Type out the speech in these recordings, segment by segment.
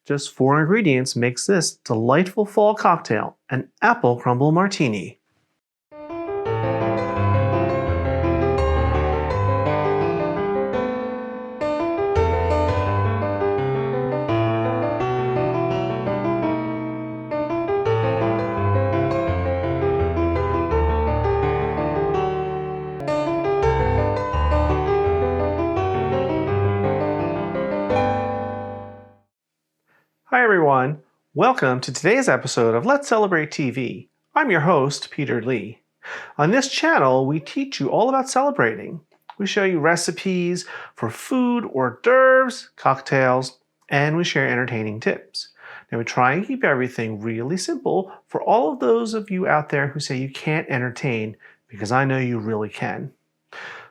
Just 4 ingredients makes this delightful fall cocktail, an Apple Crumble Martini. Hi everyone, welcome to today's episode of Let's Celebrate TV. I'm your host, Peter Lee. On this channel, we teach you all about celebrating. We show you recipes for food, hors d'oeuvres, cocktails, and we share entertaining tips. Now we try and keep everything really simple for all of those of you out there who say you can't entertain, because I know you really can.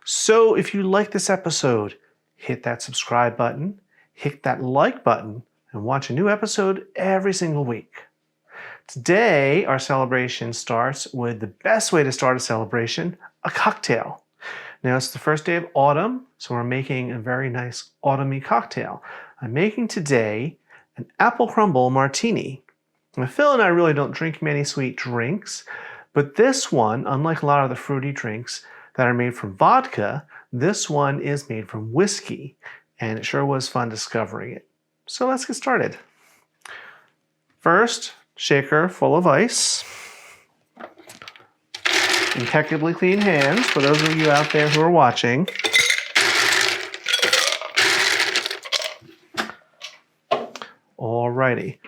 So if you like this episode, hit that subscribe button, hit that like button, and watch a new episode every single week. Today, our celebration starts with the best way to start a celebration, a cocktail. Now, it's the first day of autumn, so we're making a very nice autumny cocktail. I'm making today an Apple Crumble Martini. Now, Phil and I really don't drink many sweet drinks, but this one, unlike a lot of the fruity drinks that are made from vodka, this one is made from whiskey, and it sure was fun discovering it. So let's get started. First, shaker full of ice. Impeccably clean hands for those of you out there who are watching. Alrighty.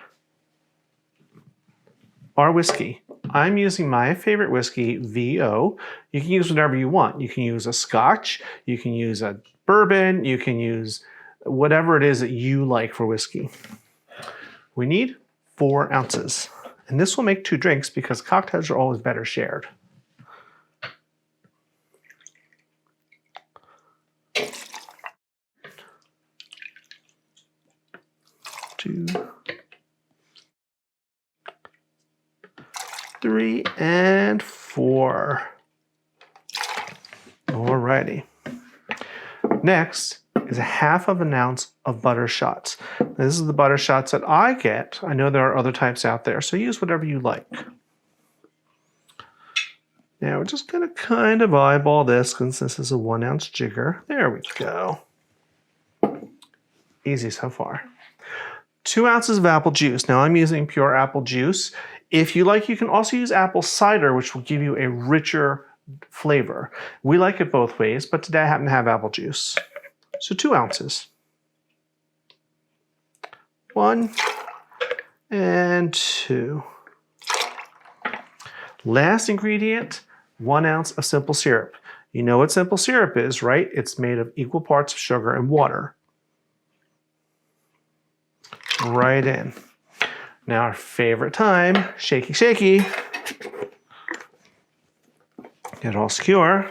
Our whiskey. I'm using my favorite whiskey, VO. You can use whatever you want. You can use a Scotch, you can use a bourbon, you can use whatever it is that you like for whiskey. We need 4 ounces. And this will make 2 drinks because cocktails are always better shared. Two, 3, and 4. Alrighty. Next is 1/2 ounce of Butterscotch. This is the Butterscotch that I get. I know there are other types out there, so use whatever you like. Now we're just going to kind of eyeball this since this is a 1 ounce jigger. There we go. Easy so far. 2 ounces of apple juice. Now I'm using pure apple juice. If you like, you can also use apple cider, which will give you a richer flavor. We like it both ways, but today I happen to have apple juice. So 2 ounces. 1 and 2. Last ingredient, 1 ounce of simple syrup. You know what simple syrup is, right? It's made of equal parts of sugar and water. Right in. Now our favorite time, shaky, shaky. Get it all secure.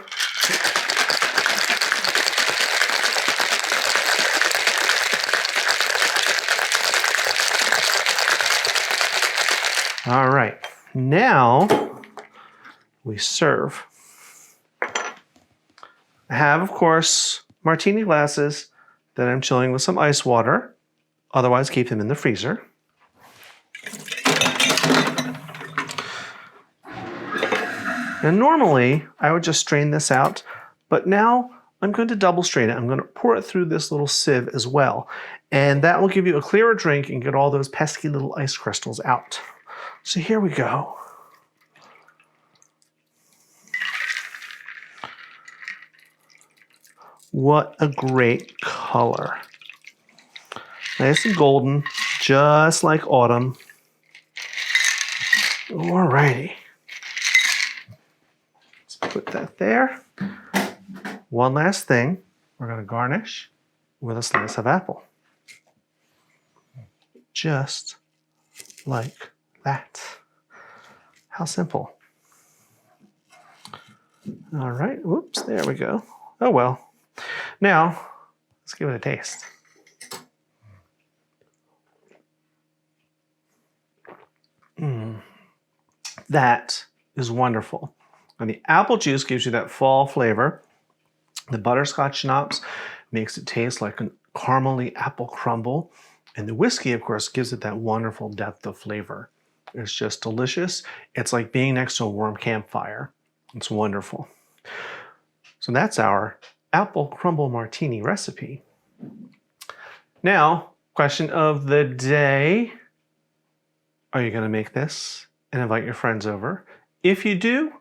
All right, now we serve. I have, of course, martini glasses that I'm chilling with some ice water. Otherwise, keep them in the freezer. And normally, I would just strain this out, but now I'm going to double strain it. I'm going to pour it through this little sieve as well. And that will give you a clearer drink and get all those pesky little ice crystals out. So here we go. What a great color. Nice and golden, just like autumn. Alrighty. Let's put that there. One last thing, we're going to garnish with a slice of apple. Just like that. How simple. All right, whoops, there we go. Oh well. Now, let's give it a taste. That is wonderful. And the apple juice gives you that fall flavor. The butterscotch schnapps makes it taste like a caramely apple crumble. And the whiskey, of course, gives it that wonderful depth of flavor. It's just delicious. It's like being next to a warm campfire. It's wonderful. So that's our Apple Crumble Martini recipe. Now, question of the day. Are you going to make this and invite your friends over? If you do,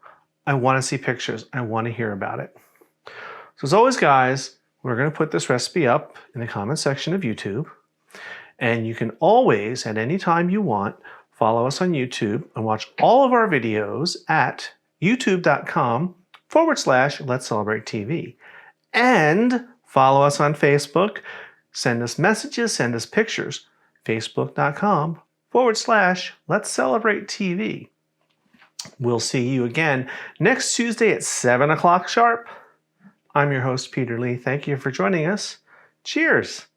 I want to see pictures. I want to hear about it. So as always, guys, we're going to put this recipe up in the comment section of YouTube. And you can always, at any time you want, follow us on YouTube and watch all of our videos at youtube.com/Let's Celebrate TV. And follow us on Facebook. Send us messages, send us pictures. Facebook.com/Let's Celebrate TV. We'll see you again next Tuesday at 7 o'clock sharp. I'm your host, Peter Lee. Thank you for joining us. Cheers.